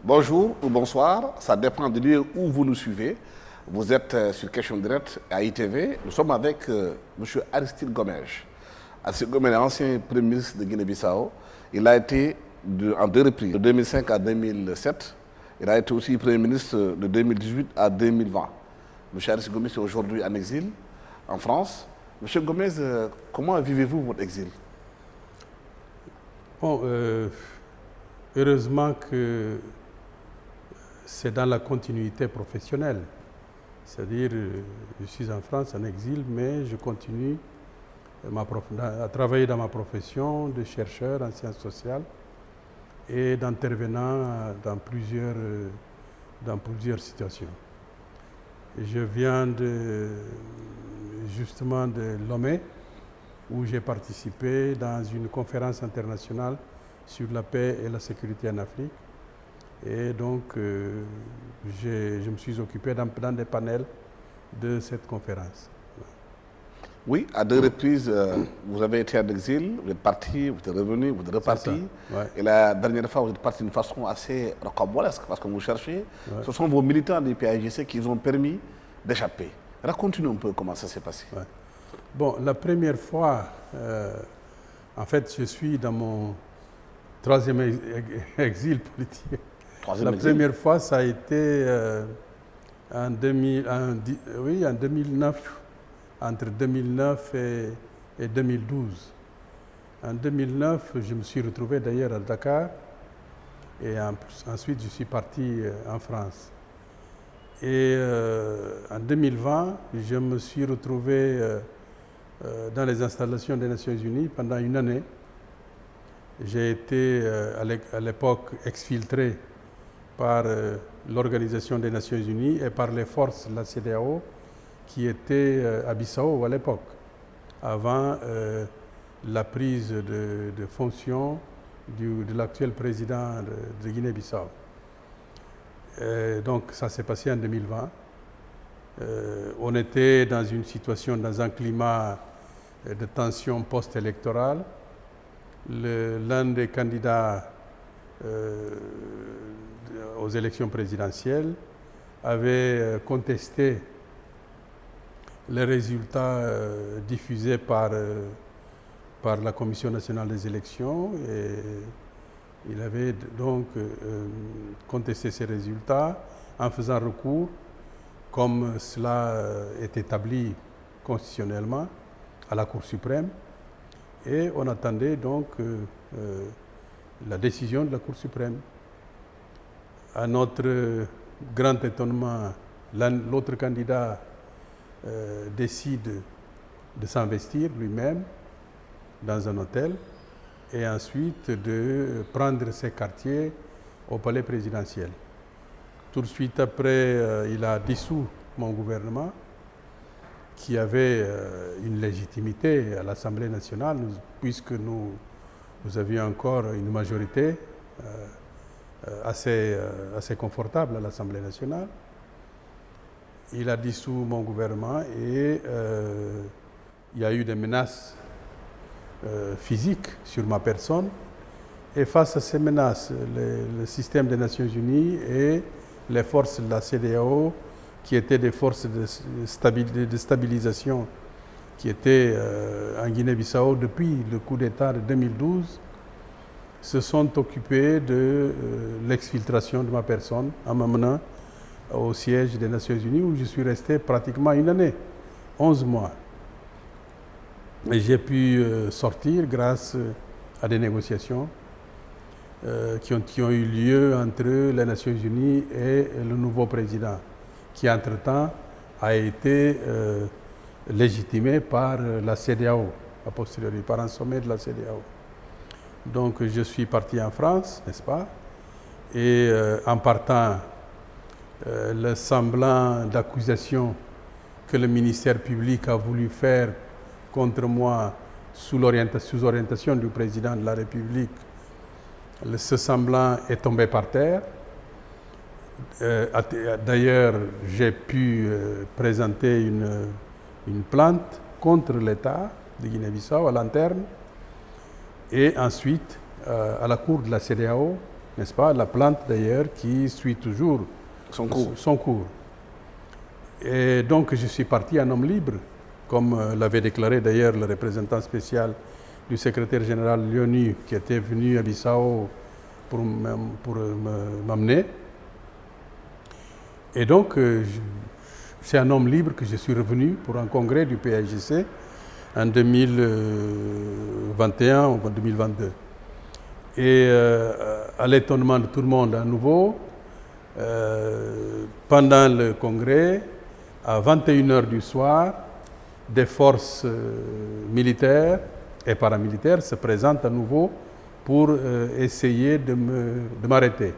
Bonjour ou bonsoir, ça dépend du lieu où vous nous suivez. Vous êtes sur Question Directe à ITV. Nous sommes avec M. Aristide Gomes. Aristide Gomes est ancien Premier ministre de Guinée-Bissau. Il a été en deux reprises, de 2005 à 2007. Il a été aussi Premier ministre de 2018 à 2020. M. Aristide Gomes est aujourd'hui en exil en France. M. Gomes, comment vivez-vous votre exil? Bon, heureusement que c'est dans la continuité professionnelle. C'est-à-dire, je suis en France en exil, mais je continue à travailler dans ma profession de chercheur en sciences sociales et d'intervenant dans plusieurs situations. Je viens justement de Lomé, où j'ai participé dans une conférence internationale sur la paix et la sécurité en Afrique. Et donc, je me suis occupé dans des panels de cette conférence. Oui, à deux reprises, vous avez été en exil, vous êtes parti, vous êtes revenu, vous êtes reparti. Ouais. Et la dernière fois, vous êtes parti d'une façon assez rocambolesque, parce que vous cherchez. Ouais. Ce sont vos militants du PAIGC qui vous ont permis d'échapper. Racontez-nous un peu comment ça s'est passé. Ouais. Bon, la première fois, en fait, je suis dans mon troisième exil politique. Première fois, ça a été en 2009, entre 2009 et 2012. En 2009, je me suis retrouvé d'ailleurs à Dakar et ensuite je suis parti en France. Et en 2020, je me suis retrouvé dans les installations des Nations Unies pendant une année. J'ai été à l'époque exfiltré par l'Organisation des Nations Unies et par les forces de la CEDEAO qui étaient à Bissau à l'époque, avant la prise de fonction de l'actuel président de Guinée-Bissau. Donc ça s'est passé en 2020. On était dans une situation, dans un climat de tension post-électorale. L'un des candidats aux élections présidentielles avait contesté les résultats diffusés par la Commission nationale des élections et il avait donc contesté ces résultats en faisant recours, comme cela est établi constitutionnellement, à la Cour suprême. Et on attendait donc la décision de la Cour suprême. À notre grand étonnement, l'autre candidat décide de s'investir lui-même dans un hôtel et ensuite de prendre ses quartiers au palais présidentiel. Tout de suite après, il a dissous mon gouvernement qui avait une légitimité à l'Assemblée nationale puisque nous avions encore une majorité assez confortable à l'Assemblée nationale. Il a dissous mon gouvernement et il y a eu des menaces physiques sur ma personne. Et face à ces menaces, le système des Nations Unies et les forces de la CEDEAO, qui étaient des forces de stabilisation, qui étaient en Guinée-Bissau depuis le coup d'État de 2012, se sont occupés de l'exfiltration de ma personne en m'amenant au siège des Nations Unies où je suis resté pratiquement une année, 11 mois. Et j'ai pu sortir grâce à des négociations qui ont eu lieu entre les Nations Unies et le nouveau président, qui entre-temps a été légitimé par la CEDEAO, a posteriori, par un sommet de la CEDEAO. Donc je suis parti en France, n'est-ce pas? Et en partant, le semblant d'accusation que le ministère public a voulu faire contre moi sous orientation du président de la République, ce semblant est tombé par terre. D'ailleurs, j'ai pu présenter une plainte contre l'État de Guinée-Bissau à l'interne et ensuite à la cour de la CEDEAO, n'est-ce pas, la plainte d'ailleurs qui suit toujours son cours. Et donc je suis parti un homme libre, comme l'avait déclaré d'ailleurs le représentant spécial du secrétaire général de l'ONU qui était venu à Bissau pour m'amener. Et donc, c'est un homme libre que je suis revenu pour un congrès du PAIGC en 2021 ou 2022. Et à l'étonnement de tout le monde à nouveau, pendant le congrès, à 21h du soir, des forces militaires et paramilitaires se présentent à nouveau pour essayer de m'arrêter.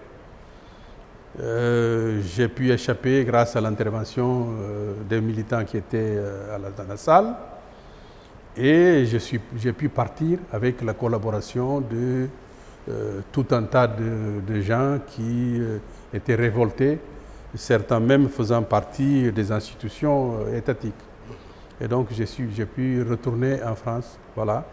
J'ai pu échapper grâce à l'intervention des militants qui étaient dans la salle et j'ai pu partir avec la collaboration de tout un tas de gens qui étaient révoltés, certains même faisant partie des institutions étatiques. Et donc j'ai pu retourner en France, voilà.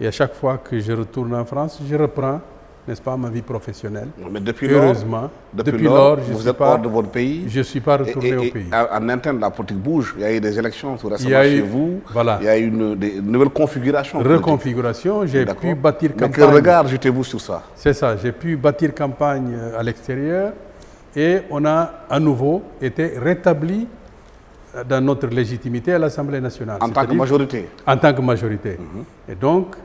Et à chaque fois que je retourne en France, je reprends, n'est-ce pas, ma vie professionnelle. Mais depuis heureusement, depuis lors, vous êtes hors de votre pays. Je ne suis pas retourné au pays. En interne, la politique bouge. Il y a eu des élections tout récemment chez vous. Voilà. Il y a eu une nouvelle configuration. Reconfiguration. J'ai pu bâtir campagne. Mais quel regard jetez-vous sur ça? C'est ça. J'ai pu bâtir campagne à l'extérieur et on a à nouveau été rétabli dans notre légitimité à l'Assemblée nationale. En tant que majorité? En tant que majorité. Et donc,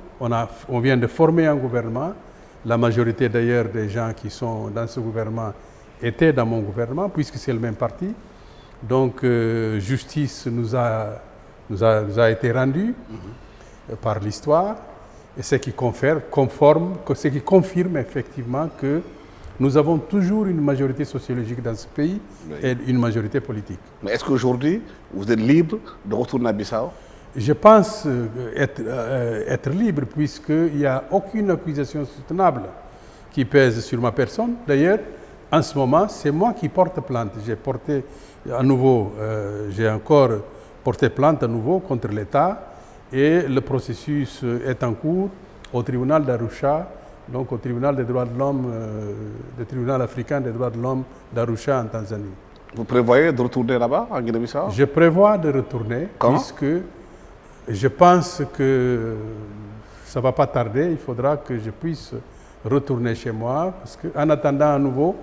on vient de former un gouvernement. La majorité d'ailleurs des gens qui sont dans ce gouvernement étaient dans mon gouvernement, puisque c'est le même parti. Donc, justice nous a été rendue par l'histoire, et ce qui confirme effectivement que nous avons toujours une majorité sociologique dans ce pays et une majorité politique. Mais est-ce qu'aujourd'hui, vous êtes libre de retourner à Bissau? Je pense être libre puisqu'il n'y a aucune accusation soutenable qui pèse sur ma personne. D'ailleurs, en ce moment, c'est moi qui porte plainte. J'ai encore porté plainte à nouveau contre l'État et le processus est en cours au tribunal d'Arusha, donc au tribunal des droits de l'homme, le tribunal africain des droits de l'homme d'Arusha en Tanzanie. Vous prévoyez de retourner là-bas, en Guinée-Bissau? Je prévois de retourner. Quand? Puisque je pense que ça ne va pas tarder, il faudra que je puisse retourner chez moi, parce qu'en attendant à nouveau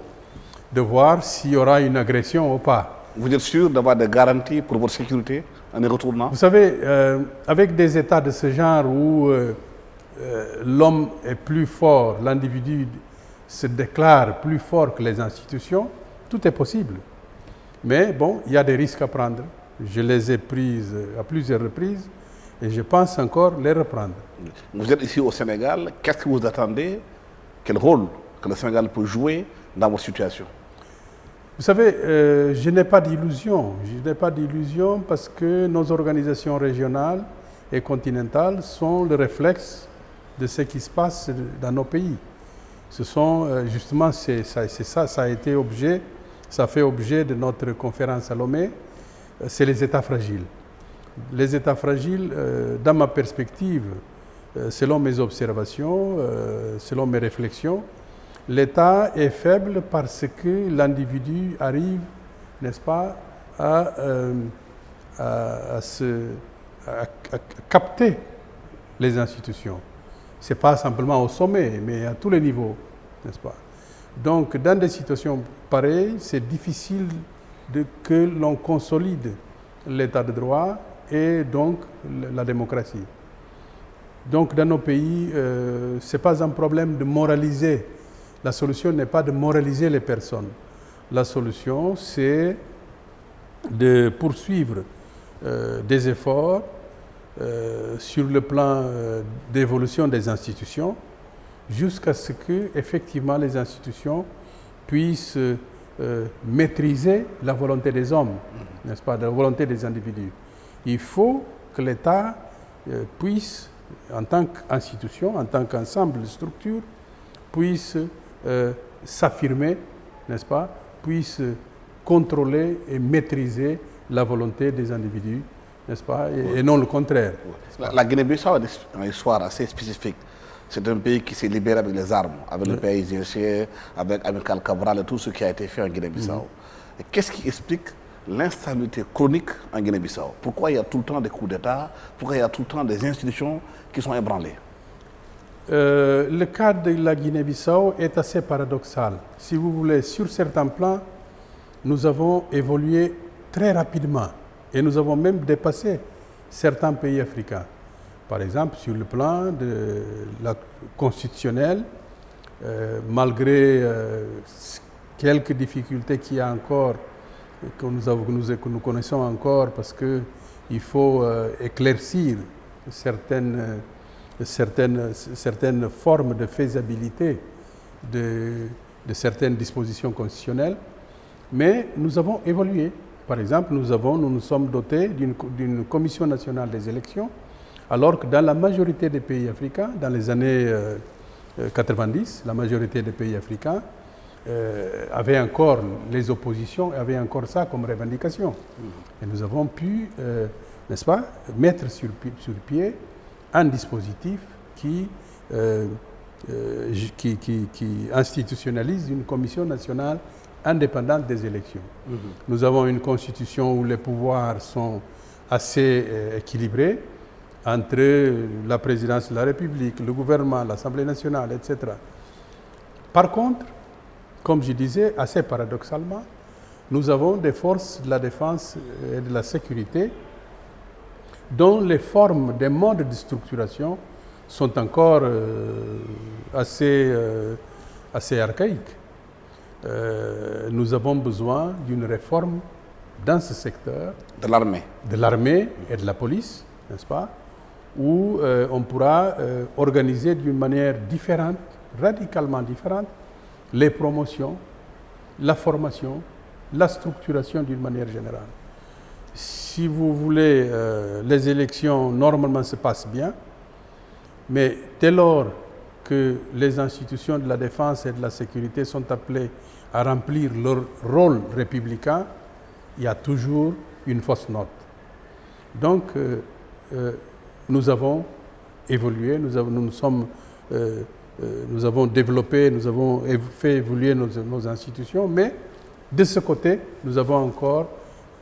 de voir s'il y aura une agression ou pas. Vous êtes sûr d'avoir des garanties pour votre sécurité en y retournant? Vous savez, avec des états de ce genre où l'homme est plus fort, l'individu se déclare plus fort que les institutions, tout est possible. Mais bon, il y a des risques à prendre. Je les ai prises à plusieurs reprises. Et je pense encore les reprendre. Vous êtes ici au Sénégal. Qu'est-ce que vous attendez? Quel rôle que le Sénégal peut jouer dans votre situation? Vous savez, je n'ai pas d'illusion. Je n'ai pas d'illusion parce que nos organisations régionales et continentales sont le réflexe de ce qui se passe dans nos pays. Ce sont justement, ça fait objet de notre conférence à Lomé, c'est les États fragiles. Les États fragiles, dans ma perspective, selon mes observations, selon mes réflexions, l'État est faible parce que l'individu arrive, n'est-ce pas, à capter les institutions. Ce n'est pas simplement au sommet, mais à tous les niveaux, n'est-ce pas? Donc, dans des situations pareilles, c'est difficile que l'on consolide l'état de droit et donc la démocratie. Donc dans nos pays, ce n'est pas un problème de moraliser. La solution n'est pas de moraliser les personnes. La solution, c'est de poursuivre des efforts sur le plan d'évolution des institutions jusqu'à ce que, effectivement, les institutions puissent maîtriser la volonté des hommes, n'est-ce pas, la volonté des individus. Il faut que l'État puisse, en tant qu'institution, en tant qu'ensemble de structures, puisse s'affirmer, n'est-ce pas, puisse contrôler et maîtriser la volonté des individus, n'est-ce pas, et non le contraire. La Guinée-Bissau a une histoire assez spécifique. C'est un pays qui s'est libéré avec les armes, avec le PAIGC, avec Amical Cabral et tout ce qui a été fait en Guinée-Bissau. Qu'est-ce qui explique l'instabilité chronique en Guinée-Bissau? Pourquoi il y a tout le temps des coups d'État? Pourquoi il y a tout le temps des institutions qui sont ébranlées? Le cas de la Guinée-Bissau est assez paradoxal. Si vous voulez, sur certains plans, nous avons évolué très rapidement et nous avons même dépassé certains pays africains. Par exemple, sur le plan de la constitutionnelle, malgré quelques difficultés qu'il y a encore, que nous connaissons encore, parce qu'il faut éclaircir certaines formes de faisabilité de certaines dispositions constitutionnelles, mais nous avons évolué. Par exemple, nous nous sommes dotés d'une commission nationale des élections, alors que dans la majorité des pays africains, dans les années 90, la majorité des pays africains avaient encore les oppositions, avaient encore ça comme revendication. Et nous avons pu, n'est-ce pas, mettre sur pied un dispositif qui institutionnalise une commission nationale indépendante des élections. Nous avons une constitution où les pouvoirs sont assez équilibrés entre la présidence de la République, le gouvernement, l'Assemblée nationale, etc. Par contre, comme je disais, assez paradoxalement, nous avons des forces de la défense et de la sécurité dont les formes, des modes de structuration sont encore assez archaïques. Nous avons besoin d'une réforme dans ce secteur. De l'armée. De l'armée et de la police, n'est-ce pas, où on pourra organiser d'une manière différente, radicalement différente, les promotions, la formation, la structuration d'une manière générale. Si vous voulez, les élections normalement se passent bien, mais dès lors que les institutions de la défense et de la sécurité sont appelées à remplir leur rôle républicain, il y a toujours une fausse note. Donc, nous avons évolué, nous avons développé, nous avons fait évoluer nos institutions, mais de ce côté, nous avons encore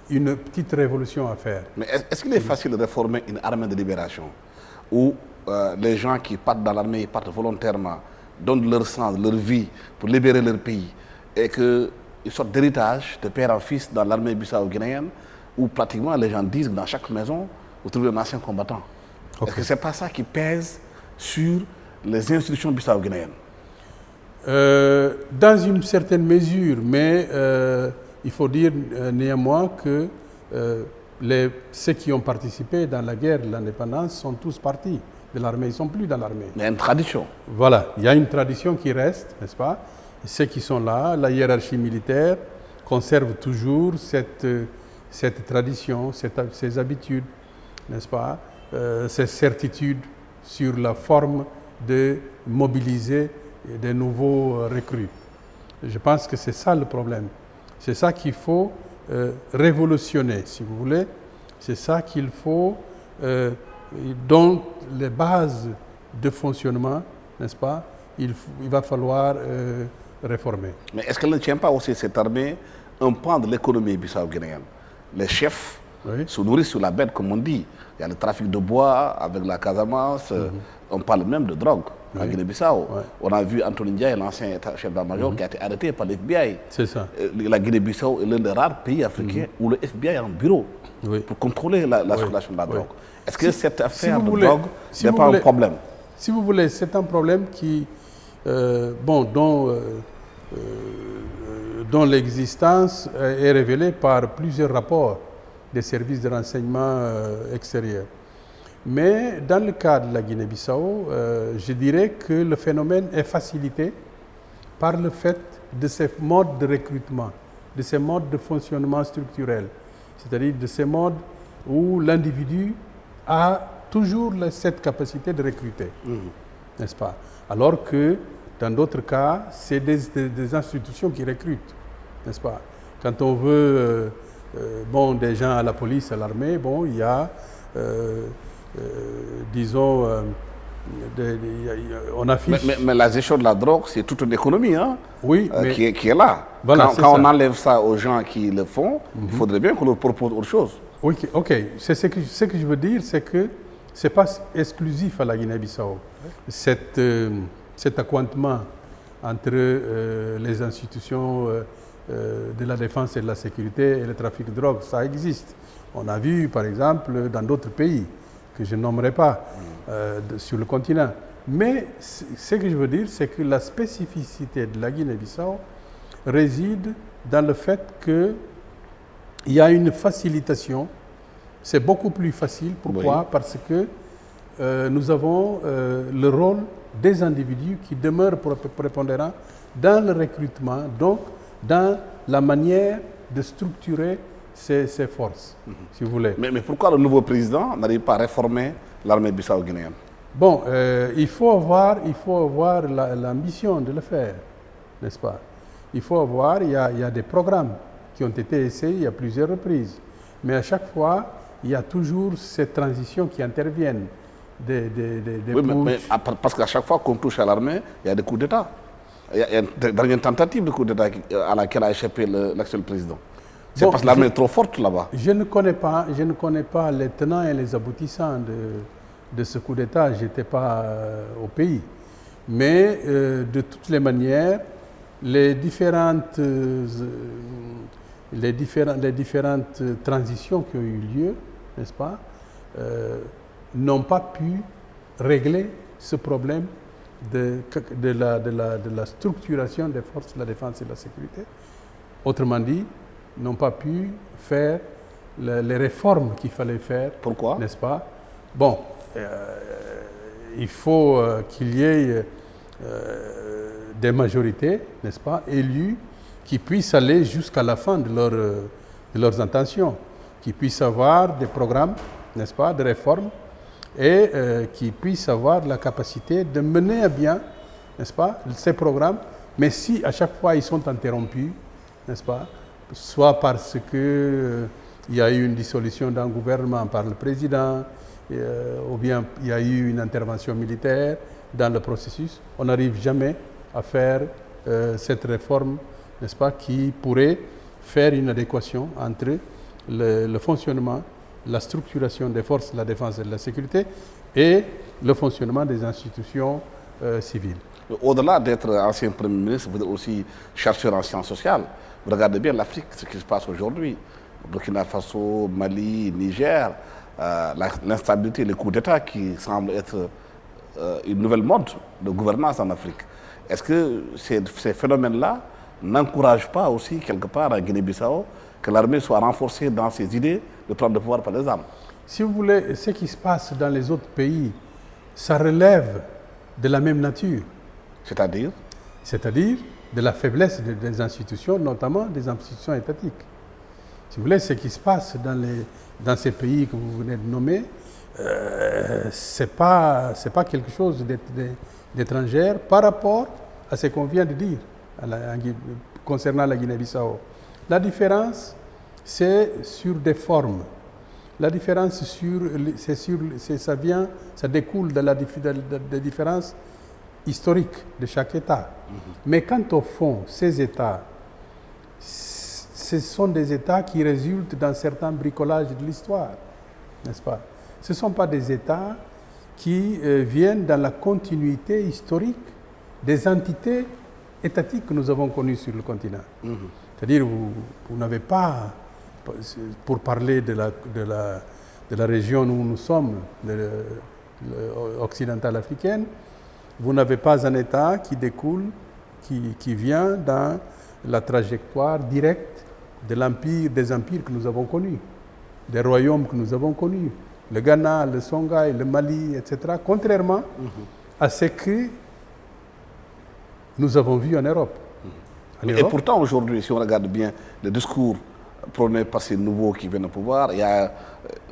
une petite révolution à faire. Mais est-ce qu'il est facile de réformer une armée de libération où les gens qui partent dans l'armée, partent volontairement, donnent leur sang, leur vie pour libérer leur pays et qu'ils sortent d'héritage de père en fils dans l'armée bissau-guinéenne où pratiquement les gens disent que dans chaque maison, vous trouvez un ancien combattant. Okay. Est-ce que ce n'est pas ça qui pèse sur les institutions bissau-guinéennes? Dans une certaine mesure, mais il faut dire néanmoins que ceux qui ont participé dans la guerre de l'indépendance sont tous partis de l'armée, ils ne sont plus dans l'armée. Il y a une tradition. Voilà, il y a une tradition qui reste, n'est-ce pas? Et ceux qui sont là, la hiérarchie militaire conserve toujours cette tradition, ces habitudes, n'est-ce pas? Ces certitudes sur la forme de mobiliser des nouveaux recrues. Je pense que c'est ça le problème. C'est ça qu'il faut révolutionner, si vous voulez. C'est ça qu'il faut, dont les bases de fonctionnement, n'est-ce pas, il va falloir réformer. Mais est-ce qu'elle ne tient pas aussi cette armée un pan de l'économie bissau-guinéenne? Les chefs se nourrissent sur la bête, comme on dit. Il y a le trafic de bois avec la Casamance. On parle même de drogue en Guinée-Bissau. On a vu Anthony Ndiaye, l'ancien chef d'état-major, qui a été arrêté par l'FBI. C'est ça. La Guinée-Bissau est l'un des rares pays africains où le FBI a un bureau pour contrôler la circulation de la drogue. Est-ce que cette affaire de drogue n'est pas un problème? Si vous voulez, c'est un problème qui, dont l'existence est révélée par plusieurs rapports des services de renseignement extérieurs. Mais dans le cas de la Guinée-Bissau, je dirais que le phénomène est facilité par le fait de ces modes de recrutement de ces modes de fonctionnement structurel, c'est-à-dire de ces modes où l'individu a toujours cette capacité de recruter, n'est-ce pas? Alors que dans d'autres cas, c'est des institutions qui recrutent, n'est-ce pas? Quand on veut des gens à la police, à l'armée, il y a, disons, on affiche... Mais la gestion de la drogue, c'est toute une économie oui, qui est là. Voilà, quand on enlève ça aux gens qui le font, il faudrait bien qu'on leur propose autre chose. Oui, ok. Ce que je veux dire, c'est que ce n'est pas exclusif à la Guinée-Bissau. Cet accointement entre les institutions de la défense et de la sécurité et le trafic de drogue, ça existe. On a vu, par exemple, dans d'autres pays, que je nommerai pas, sur le continent. Mais ce que je veux dire, c'est que la spécificité de la Guinée-Bissau réside dans le fait qu'il y a une facilitation. C'est beaucoup plus facile. Pourquoi? Oui. Parce que nous avons le rôle des individus qui demeurent prépondérants dans le recrutement, donc dans la manière de structurer ces forces, si vous voulez. Mais pourquoi le nouveau président n'arrive pas à réformer l'armée bissau-guinéenne? Bon, il faut avoir l'ambition de le faire, n'est-ce pas? Il faut avoir, il y a des programmes qui ont été essayés à plusieurs reprises, mais à chaque fois, il y a toujours ces transitions qui interviennent. Oui, mais parce qu'à chaque fois qu'on touche à l'armée, il y a des coups d'État. Il y a une dernière tentative de coup d'État à laquelle a échappé l'actuel président. C'est parce que l'armée est trop forte là-bas. Je ne connais pas les tenants et les aboutissants de ce coup d'État. Je n'étais pas au pays. Mais de toutes les manières, les différentes transitions qui ont eu lieu, n'est-ce pas, n'ont pas pu régler ce problème de la structuration des forces de la défense et de la sécurité. Autrement dit, n'ont pas pu faire les réformes qu'il fallait faire. Pourquoi? N'est-ce pas? Bon, il faut qu'il y ait des majorités, n'est-ce pas, élues, qui puissent aller jusqu'à la fin de leurs intentions, qui puissent avoir des programmes, n'est-ce pas, de réformes, et qui puissent avoir la capacité de mener à bien, n'est-ce pas, ces programmes, mais si à chaque fois ils sont interrompus, n'est-ce pas, soit parce qu'il y a eu une dissolution d'un gouvernement par le président, ou bien il y a eu une intervention militaire dans le processus, on n'arrive jamais à faire cette réforme, n'est-ce pas, qui pourrait faire une adéquation entre le fonctionnement, la structuration des forces de la défense et de la sécurité et le fonctionnement des institutions civiles. Au-delà d'être ancien Premier ministre, vous êtes aussi chercheur en sciences sociales. Vous regardez bien l'Afrique, ce qui se passe aujourd'hui. Burkina Faso, Mali, Niger, l'instabilité, les coups d'État qui semblent être une nouvelle mode de gouvernance en Afrique. Est-ce que ces phénomènes-là n'encouragent pas aussi, quelque part, à Guinée-Bissau, que l'armée soit renforcée dans ses idées de prendre le pouvoir par les armes? Si vous voulez, ce qui se passe dans les autres pays, ça relève de la même nature. C'est-à-dire? C'est-à-dire de la faiblesse des institutions, notamment des institutions étatiques. Si vous voulez, ce qui se passe dans ces pays que vous venez de nommer, c'est pas quelque chose d'étranger par rapport à ce qu'on vient de dire concernant la Guinée-Bissau. La différence, c'est sur des formes. La différence, ça découle de la différence historique de chaque État. Mais quant au fond, ces États, ce sont des États qui résultent dans certains bricolages de l'histoire, n'est-ce pas? Ce ne sont pas des États qui viennent dans la continuité historique des entités étatiques que nous avons connues sur le continent. C'est-à-dire, vous n'avez pas, pour parler de la région où nous sommes, occidentale africaine, vous n'avez pas un État qui découle, qui vient dans la trajectoire directe des empires que nous avons connus, des royaumes que nous avons connus, le Ghana, le Songhai, le Mali, etc., contrairement à ce que nous avons vu en Europe. en Et Europe. pourtant, aujourd'hui, si on regarde bien le discours prôné par ces nouveaux qui viennent au pouvoir, il y a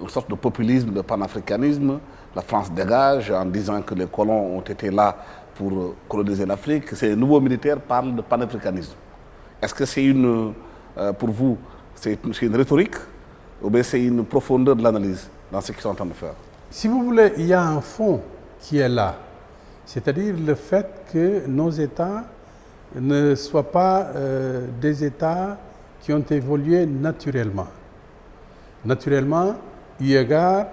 une sorte de populisme, de panafricanisme. La France dégage en disant que les colons ont été là pour coloniser l'Afrique. Ces nouveaux militaires parlent de panafricanisme. Est-ce que c'est pour vous, c'est une rhétorique ou bien c'est une profondeur de l'analyse dans ce qu'ils sont en train de faire? Si vous voulez, il y a un fond qui est là. C'est-à-dire le fait que nos États ne soient pas des États qui ont évolué naturellement. Naturellement, eu égard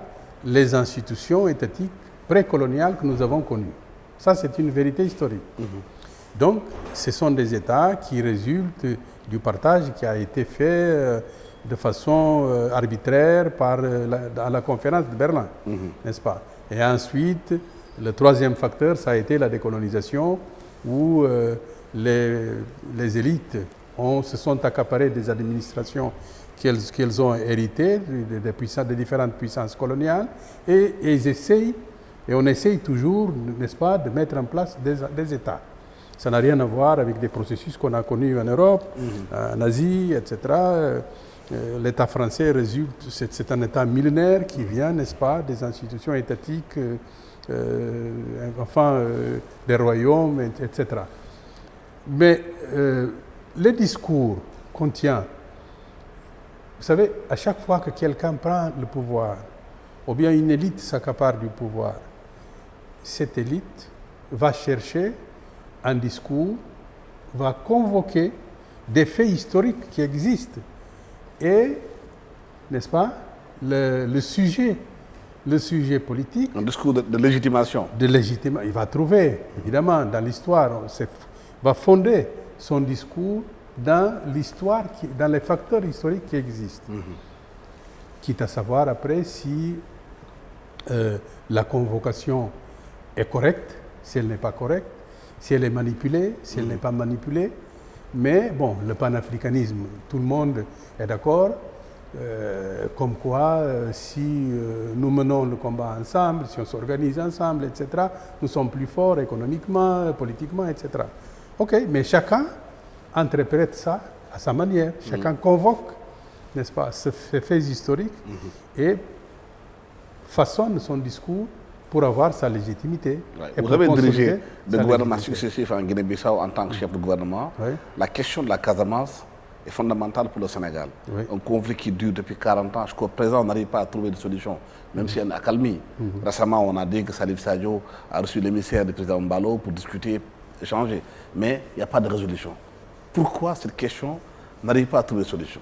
les institutions étatiques précoloniales que nous avons connues. Ça, c'est une vérité historique. Donc, ce sont des États qui résultent du partage qui a été fait de façon arbitraire à la conférence de Berlin, n'est-ce pas? Et ensuite, le troisième facteur, ça a été la décolonisation, où les élites se sont accaparées des administrations qu'elles ont héritées des différentes puissances coloniales, et on essaye toujours, n'est-ce pas, de mettre en place des États. Ça n'a rien à voir avec des processus qu'on a connus en Europe, en Asie, etc. L'État français résulte, c'est un État millénaire qui vient, n'est-ce pas, des institutions étatiques, des royaumes, etc. Mais le discours contient, vous savez, à chaque fois que quelqu'un prend le pouvoir, ou bien une élite s'accapare du pouvoir, cette élite va chercher un discours, va convoquer des faits historiques qui existent. Et, n'est-ce pas, le sujet politique... Un discours de légitimation. Il va trouver, évidemment, dans l'histoire, va fonder son discours dans l'histoire, dans les facteurs historiques qui existent. Quitte à savoir après si la convocation est correcte, si elle n'est pas correcte, si elle est manipulée, si elle n'est pas manipulée. Mais bon, le panafricanisme, tout le monde est d'accord, comme quoi si nous menons le combat ensemble, si on s'organise ensemble, etc., nous sommes plus forts économiquement, politiquement, etc. Ok, mais chacun interprète ça à sa manière. Chacun convoque, n'est-ce pas, ces faits historiques et façonne son discours pour avoir sa légitimité. Ouais. Vous avez dirigé le gouvernement successif en Guinée-Bissau en tant que chef de gouvernement. Oui. La question de la Casamance est fondamentale pour le Sénégal. Oui. Un conflit qui dure depuis 40 ans. Jusqu'au présent, on n'arrive pas à trouver de solution, même s'il y a une accalmie. Récemment, on a dit que Salif Sadio a reçu l'émissaire du président Mbalo pour discuter, échanger. Mais il n'y a pas de résolution. Pourquoi cette question n'arrive pas à trouver de solution?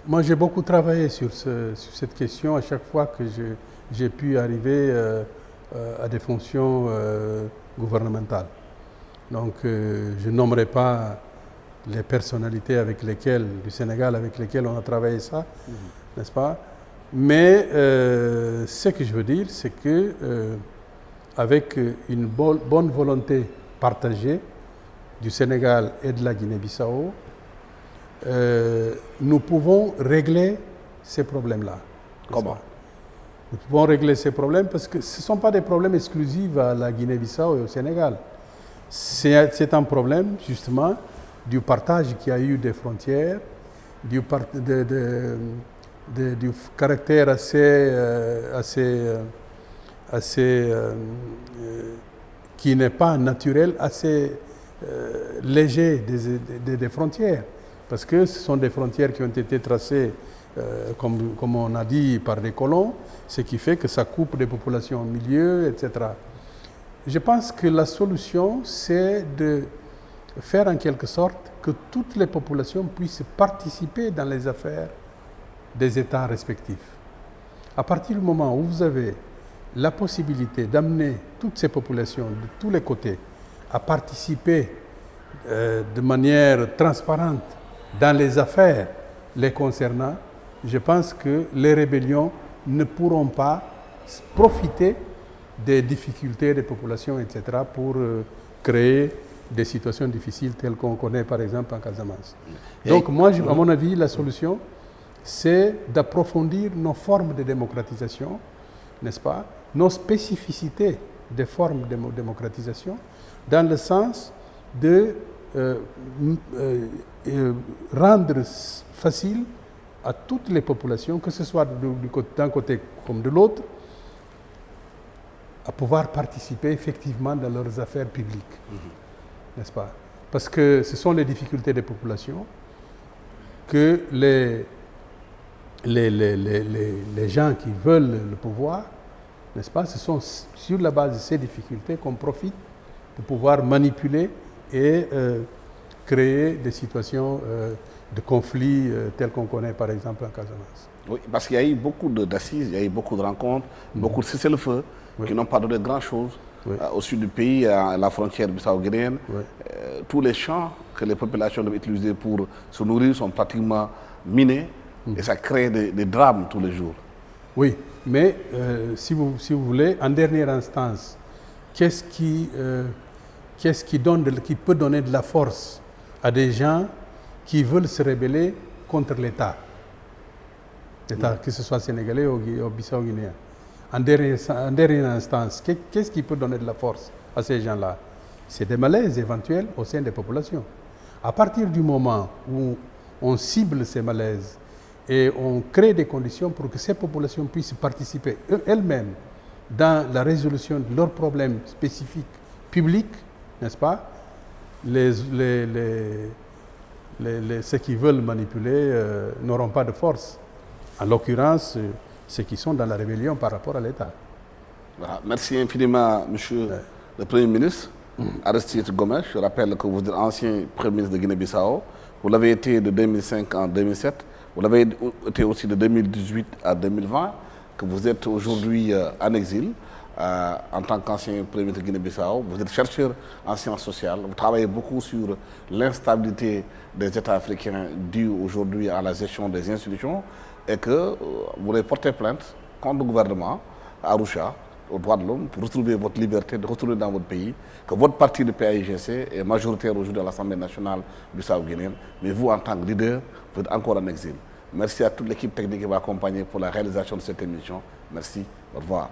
Moi, j'ai beaucoup travaillé sur cette question à chaque fois que j'ai pu arriver à des fonctions gouvernementales. Donc, je nommerai pas les personnalités du Sénégal avec lesquelles on a travaillé ça, n'est-ce pas? Mais ce que je veux dire, c'est que avec une bonne volonté partagée du Sénégal et de la Guinée-Bissau, nous pouvons régler ces problèmes-là. Comment? Nous pouvons régler ces problèmes parce que ce ne sont pas des problèmes exclusifs à la Guinée-Bissau et au Sénégal. C'est un problème, justement, du partage qu'il y a eu des frontières, du caractère qui n'est pas naturel, assez léger des frontières. Parce que ce sont des frontières qui ont été tracées, comme on a dit, par des colons, ce qui fait que ça coupe des populations au milieu, etc. Je pense que la solution, c'est de faire en quelque sorte que toutes les populations puissent participer dans les affaires des États respectifs. À partir du moment où vous avez la possibilité d'amener toutes ces populations de tous les côtés à participer de manière transparente dans les affaires les concernant, je pense que les rébellions ne pourront pas profiter des difficultés des populations, etc., pour créer des situations difficiles telles qu'on connaît par exemple en Casamance. Donc moi, à mon avis, la solution, c'est d'approfondir nos formes de démocratisation, n'est-ce pas, nos spécificités des formes de démocratisation, dans le sens de rendre facile à toutes les populations, que ce soit d'un côté comme de l'autre, à pouvoir participer effectivement dans leurs affaires publiques, n'est-ce pas? Parce que ce sont les difficultés des populations que les gens qui veulent le pouvoir, n'est-ce pas, ce sont sur la base de ces difficultés qu'on profite pour pouvoir manipuler et créer des situations de conflits tels qu'on connaît par exemple en Casamance. Oui, parce qu'il y a eu beaucoup d'assises, il y a eu beaucoup de rencontres, beaucoup de cessez-le-feu qui n'ont pas donné grand-chose. Au sud du pays, à la frontière bissau-guinéenne, tous les champs que les populations doivent utiliser pour se nourrir sont pratiquement minés et ça crée des drames tous les jours. Oui, mais si vous voulez, en dernière instance, qu'est-ce qui peut donner de la force à des gens qui veulent se rebeller contre l'État, que ce soit sénégalais ou bissau-guinéen? En dernière instance, qu'est-ce qui peut donner de la force à ces gens-là? C'est des malaises éventuels au sein des populations. À partir du moment où on cible ces malaises et on crée des conditions pour que ces populations puissent participer elles-mêmes dans la résolution de leurs problèmes spécifiques publics, n'est-ce pas? Ceux qui veulent manipuler n'auront pas de force. En l'occurrence, ceux qui sont dans la rébellion par rapport à l'État. Voilà. Merci infiniment, monsieur le Premier ministre, Aristide Gomes. Je rappelle que vous êtes ancien Premier ministre de Guinée-Bissau. Vous l'avez été de 2005 à 2007. Vous l'avez été aussi de 2018 à 2020, que vous êtes aujourd'hui en exil en tant qu'ancien Premier ministre de Guinée-Bissau. Vous êtes chercheur en sciences sociales. Vous travaillez beaucoup sur l'instabilité des États africains due aujourd'hui à la gestion des institutions et que vous avez porté plainte contre le gouvernement à Arusha, aux droits de l'homme, pour retrouver votre liberté, de retourner dans votre pays, que votre parti, le PAIGC, est majoritaire aujourd'hui à l'Assemblée nationale bissau-guinéenne, mais vous, en tant que leader, vous êtes encore en exil. Merci à toute l'équipe technique qui m'a accompagné pour la réalisation de cette émission. Merci, au revoir.